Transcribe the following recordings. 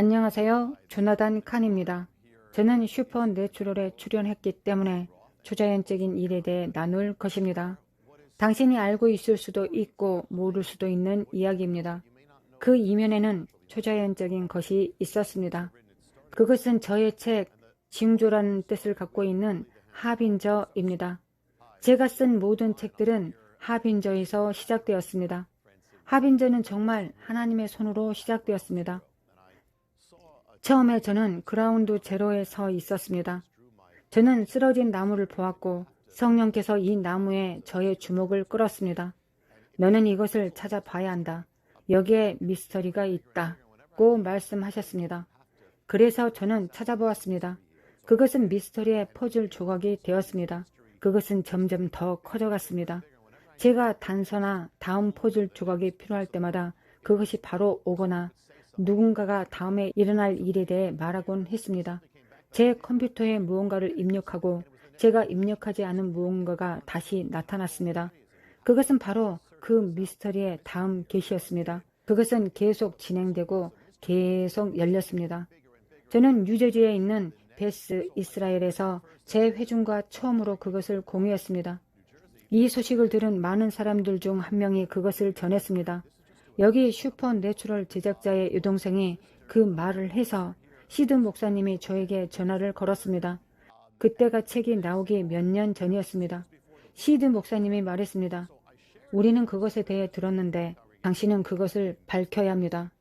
안녕하세요. 조나단 칸입니다. 저는 슈퍼내추럴에 출연했기 때문에 초자연적인 일에 대해 나눌 것입니다. 당신이 알고 있을 수도 있고 모를 수도 있는 이야기입니다. 그 이면에는 초자연적인 것이 있었습니다. 그것은 저의 책 징조라는 뜻을 갖고 있는 하빈저입니다. 제가 쓴 모든 책들은 하빈저에서 시작되었습니다. 하빈저는 정말 하나님의 손으로 시작되었습니다. 처음에 저는 그라운드 제로에 서 있었습니다. 저는 쓰러진 나무를 보았고 성령께서 이 나무에 저의 주목을 끌었습니다. 너는 이것을 찾아봐야 한다. 여기에 미스터리가 있다고 말씀하셨습니다. 그래서 저는 찾아보았습니다. 그것은 미스터리의 퍼즐 조각이 되었습니다. 그것은 점점 더 커져갔습니다. 제가 단서나 다음 퍼즐 조각이 필요할 때마다 그것이 바로 오거나 누군가가 다음에 일어날 일에 대해 말하곤 했습니다. 제 컴퓨터에 무언가를 입력하고 제가 입력하지 않은 무언가가 다시 나타났습니다. 그것은 바로 그 미스터리의 다음 계시였습니다. 그것은 계속 진행되고 계속 열렸습니다. 저는 뉴저지에 있는 베스 이스라엘에서 제 회중과 처음으로 그것을 공유했습니다. 이 소식을 들은 많은 사람들 중 한 명이 그것을 전했습니다. 여기 슈퍼내추럴 제작자의 여동생이 그 말을 해서 시드 목사님이 저에게 전화를 걸었습니다. 그때가 책이 나오기 몇 년 전이었습니다. 시드 목사님이 말했습니다. 우리는 그것에 대해 들었는데 당신은 그것을 밝혀야 합니다.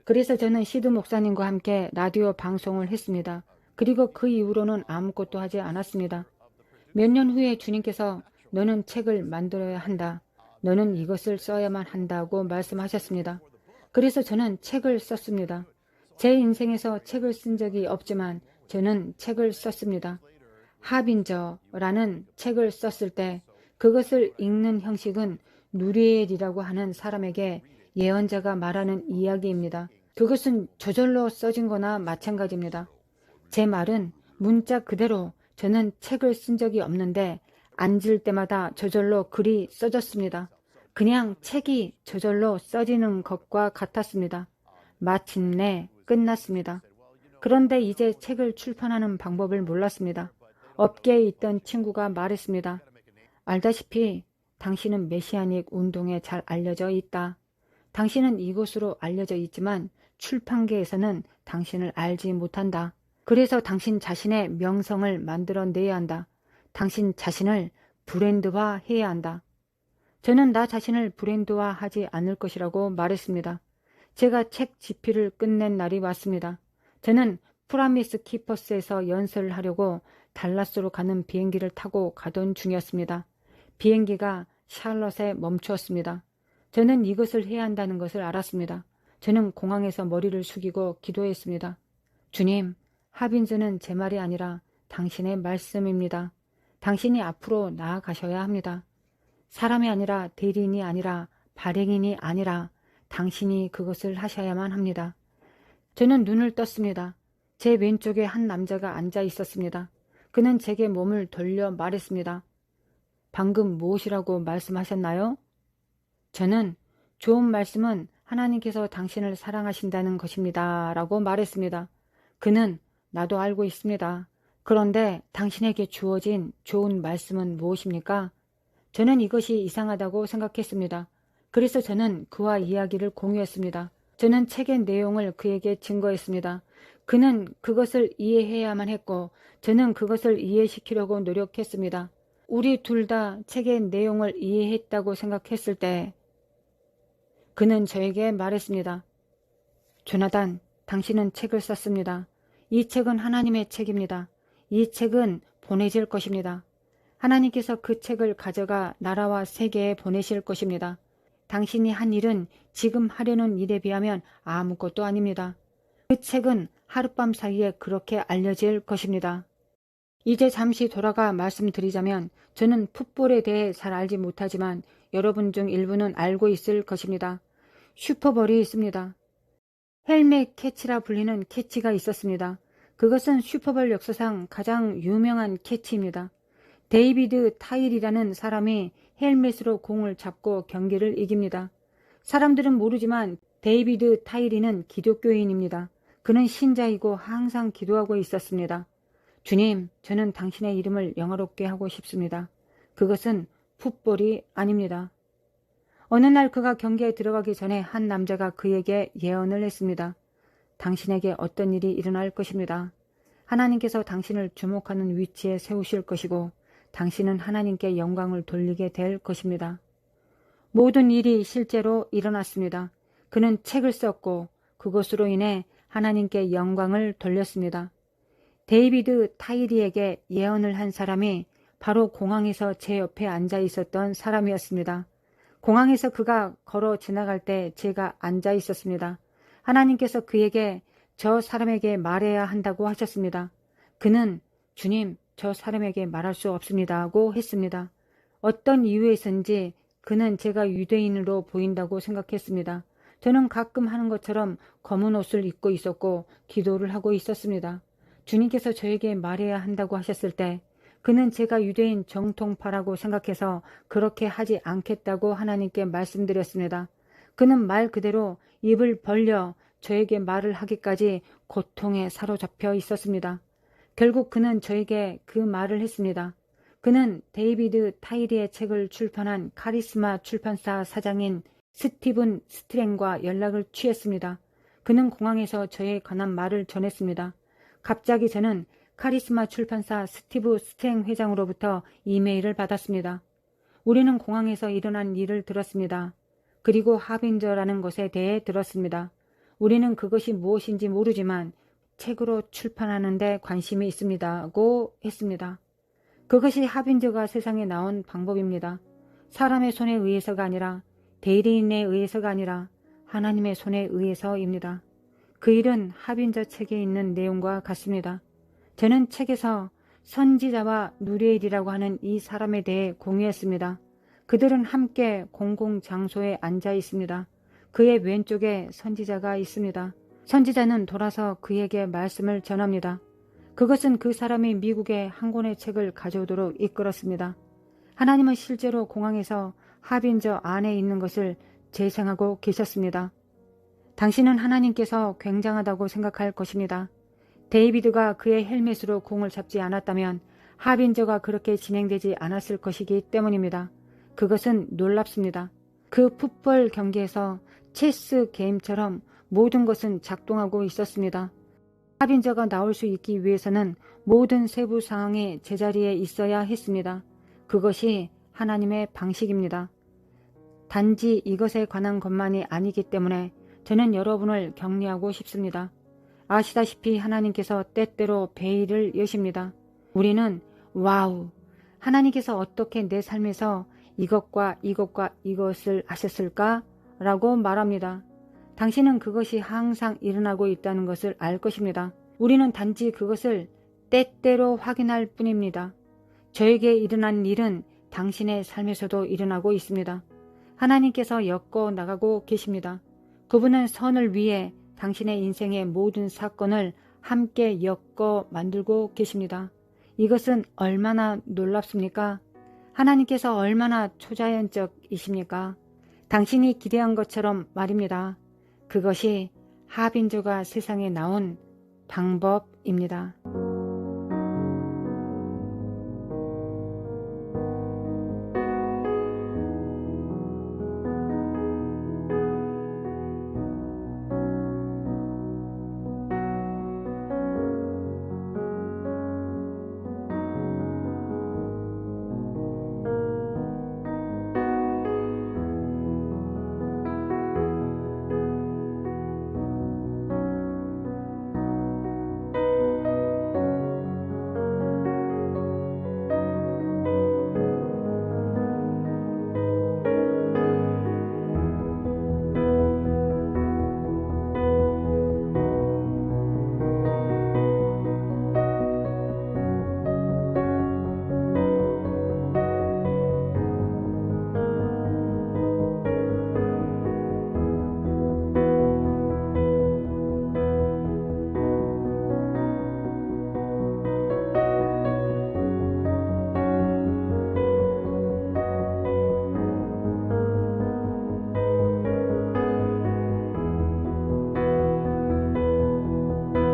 그래서 저는 시드 목사님과 함께 라디오 방송을 했습니다. 그리고 그 이후로는 아무것도 하지 않았습니다. 몇 년 후에 주님께서 너는 책을 만들어야 한다. 너는 이것을 써야만 한다고 말씀하셨습니다. 그래서 저는 책을 썼습니다. 제 인생에서 책을 쓴 적이 없지만 저는 책을 썼습니다. 하빈저라는 책을 썼을 때 그것을 읽는 형식은 누리엘이라고 하는 사람에게 예언자가 말하는 이야기입니다. 그것은 저절로 써진 거나 마찬가지입니다. 제 말은 문자 그대로 저는 책을 쓴 적이 없는데 앉을 때마다 저절로 글이 써졌습니다. 그냥 책이 저절로 써지는 것과 같았습니다. 마침내 끝났습니다. 그런데 이제 책을 출판하는 방법을 몰랐습니다. 업계에 있던 친구가 말했습니다. 알다시피 당신은 메시아닉 운동에 잘 알려져 있다. 당신은 이것으로 알려져 있지만 출판계에서는 당신을 알지 못한다. 그래서 당신 자신의 명성을 만들어내야 한다. 당신 자신을 브랜드화해야 한다. 저는 나 자신을 브랜드화하지 않을 것이라고 말했습니다. 제가 책 집필을 끝낸 날이 왔습니다. 저는 프라미스 키퍼스에서 연설을 하려고 달라스로 가는 비행기를 타고 가던 중이었습니다. 비행기가 샬럿에 멈추었습니다. 저는 이것을 해야 한다는 것을 알았습니다. 저는 공항에서 머리를 숙이고 기도했습니다. 주님, 하빈즈는 제 말이 아니라 당신의 말씀입니다. 당신이 앞으로 나아가셔야 합니다. 사람이 아니라 대리인이 아니라 발행인이 아니라 당신이 그것을 하셔야만 합니다. 저는 눈을 떴습니다. 제 왼쪽에 한 남자가 앉아 있었습니다. 그는 제게 몸을 돌려 말했습니다. 방금 무엇이라고 말씀하셨나요? 저는 좋은 말씀은 하나님께서 당신을 사랑하신다는 것입니다. 라고 말했습니다. 그는 나도 알고 있습니다. 그런데 당신에게 주어진 좋은 말씀은 무엇입니까? 저는 이것이 이상하다고 생각했습니다. 그래서 저는 그와 이야기를 공유했습니다. 저는 책의 내용을 그에게 증거했습니다. 그는 그것을 이해해야만 했고 저는 그것을 이해시키려고 노력했습니다. 우리 둘 다 책의 내용을 이해했다고 생각했을 때 그는 저에게 말했습니다. 조나단, 당신은 책을 썼습니다. 이 책은 하나님의 책입니다. 이 책은 보내질 것입니다. 하나님께서 그 책을 가져가 나라와 세계에 보내실 것입니다. 당신이 한 일은 지금 하려는 일에 비하면 아무것도 아닙니다. 그 책은 하룻밤 사이에 그렇게 알려질 것입니다. 이제 잠시 돌아가 말씀드리자면 저는 풋볼에 대해 잘 알지 못하지만 여러분 중 일부는 알고 있을 것입니다. 슈퍼볼이 있습니다. 헬멧 캐치라 불리는 캐치가 있었습니다. 그것은 슈퍼볼 역사상 가장 유명한 캐치입니다. 데이비드 타일이라는 사람이 헬멧으로 공을 잡고 경기를 이깁니다. 사람들은 모르지만 데이비드 타일이는 기독교인입니다. 그는 신자이고 항상 기도하고 있었습니다. 주님, 저는 당신의 이름을 영화롭게 하고 싶습니다. 그것은 풋볼이 아닙니다. 어느 날 그가 경기에 들어가기 전에 한 남자가 그에게 예언을 했습니다. 당신에게 어떤 일이 일어날 것입니다. 하나님께서 당신을 주목하는 위치에 세우실 것이고 당신은 하나님께 영광을 돌리게 될 것입니다. 모든 일이 실제로 일어났습니다. 그는 책을 썼고 그것으로 인해 하나님께 영광을 돌렸습니다. 데이비드 타이리에게 예언을 한 사람이 바로 공항에서 제 옆에 앉아 있었던 사람이었습니다. 공항에서 그가 걸어 지나갈 때 제가 앉아 있었습니다. 하나님께서 그에게 저 사람에게 말해야 한다고 하셨습니다. 그는 주님, 저 사람에게 말할 수 없습니다 하고 했습니다. 어떤 이유에서인지 그는 제가 유대인으로 보인다고 생각했습니다. 저는 가끔 하는 것처럼 검은 옷을 입고 있었고 기도를 하고 있었습니다. 주님께서 저에게 말해야 한다고 하셨을 때 그는 제가 유대인 정통파라고 생각해서 그렇게 하지 않겠다고 하나님께 말씀드렸습니다. 그는 말 그대로 입을 벌려 저에게 말을 하기까지 고통에 사로잡혀 있었습니다. 결국 그는 저에게 그 말을 했습니다. 그는 데이비드 타이리의 책을 출판한 카리스마 출판사 사장인 스티븐 스트랭과 연락을 취했습니다. 그는 공항에서 저에 관한 말을 전했습니다. 갑자기 저는 카리스마 출판사 스티브 스트랭 회장으로부터 이메일을 받았습니다. 우리는 공항에서 일어난 일을 들었습니다. 그리고 하빈저라는 것에 대해 들었습니다. 우리는 그것이 무엇인지 모르지만 책으로 출판하는 데 관심이 있습니다고 했습니다. 그것이 하빈저가 세상에 나온 방법입니다. 사람의 손에 의해서가 아니라 대리인에 의해서가 아니라 하나님의 손에 의해서입니다. 그 일은 하빈저 책에 있는 내용과 같습니다. 저는 책에서 선지자와 누리엘이라고 하는 이 사람에 대해 공유했습니다. 그들은 함께 공공장소에 앉아 있습니다. 그의 왼쪽에 선지자가 있습니다. 선지자는 돌아서 그에게 말씀을 전합니다. 그것은 그 사람이 미국에 한 권의 책을 가져오도록 이끌었습니다. 하나님은 실제로 공항에서 하빈저 안에 있는 것을 재생하고 계셨습니다. 당신은 하나님께서 굉장하다고 생각할 것입니다. 데이비드가 그의 헬멧으로 공을 잡지 않았다면 하빈저가 그렇게 진행되지 않았을 것이기 때문입니다. 그것은 놀랍습니다. 그 풋볼 경기에서 체스 게임처럼 모든 것은 작동하고 있었습니다. 하빈저가 나올 수 있기 위해서는 모든 세부 상황이 제자리에 있어야 했습니다. 그것이 하나님의 방식입니다. 단지 이것에 관한 것만이 아니기 때문에 저는 여러분을 격려하고 싶습니다. 아시다시피 하나님께서 때때로 베일을 여십니다. 우리는 와우, 하나님께서 어떻게 내 삶에서 이것과 이것과 이것을 하셨을까? 라고 말합니다. 당신은 그것이 항상 일어나고 있다는 것을 알 것입니다. 우리는 단지 그것을 때때로 확인할 뿐입니다. 저에게 일어난 일은 당신의 삶에서도 일어나고 있습니다. 하나님께서 엮어 나가고 계십니다. 그분은 선을 위해 당신의 인생의 모든 사건을 함께 엮어 만들고 계십니다. 이것은 얼마나 놀랍습니까? 하나님께서 얼마나 초자연적이십니까? 당신이 기대한 것처럼 말입니다. 그것이 하빈저가 세상에 나온 방법입니다.